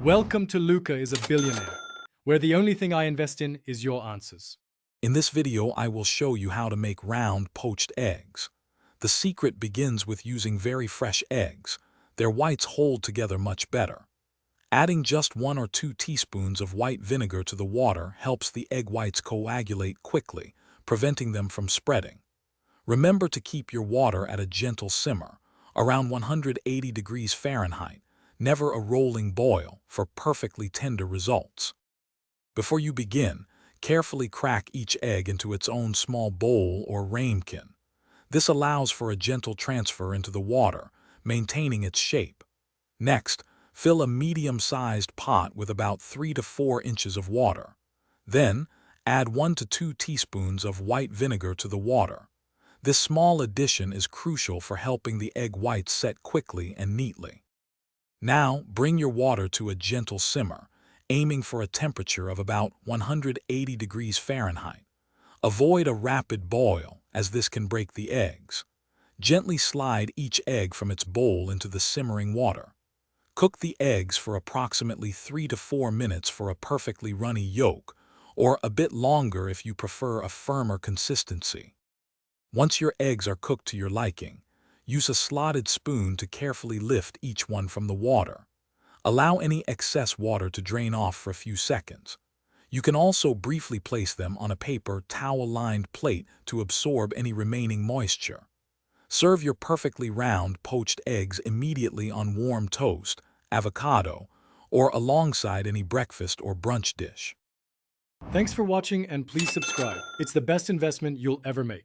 Welcome to Luca is a Billionaire, where the only thing I invest in is your answers. In this video, I will show you how to make round poached eggs. The secret begins with using very fresh eggs. Their whites hold together much better. Adding just 1 or 2 teaspoons of white vinegar to the water helps the egg whites coagulate quickly, preventing them from spreading. Remember to keep your water at a gentle simmer, around 180 degrees Fahrenheit, never a rolling boil, for perfectly tender results. Before you begin, carefully crack each egg into its own small bowl or ramekin. This allows for a gentle transfer into the water, maintaining its shape. Next, fill a medium-sized pot with about 3 to 4 inches of water. Then, add 1 to 2 teaspoons of white vinegar to the water. This small addition is crucial for helping the egg whites set quickly and neatly. Now, bring your water to a gentle simmer, aiming for a temperature of about 180 degrees Fahrenheit. Avoid a rapid boil, as this can break the eggs. Gently slide each egg from its bowl into the simmering water. Cook the eggs for approximately 3 to 4 minutes for a perfectly runny yolk, or a bit longer if you prefer a firmer consistency. Once your eggs are cooked to your liking, use a slotted spoon to carefully lift each one from the water. Allow any excess water to drain off for a few seconds. You can also briefly place them on a paper towel-lined plate to absorb any remaining moisture. Serve your perfectly round poached eggs immediately on warm toast, avocado, or alongside any breakfast or brunch dish. Thanks for watching and please subscribe. It's the best investment you'll ever make.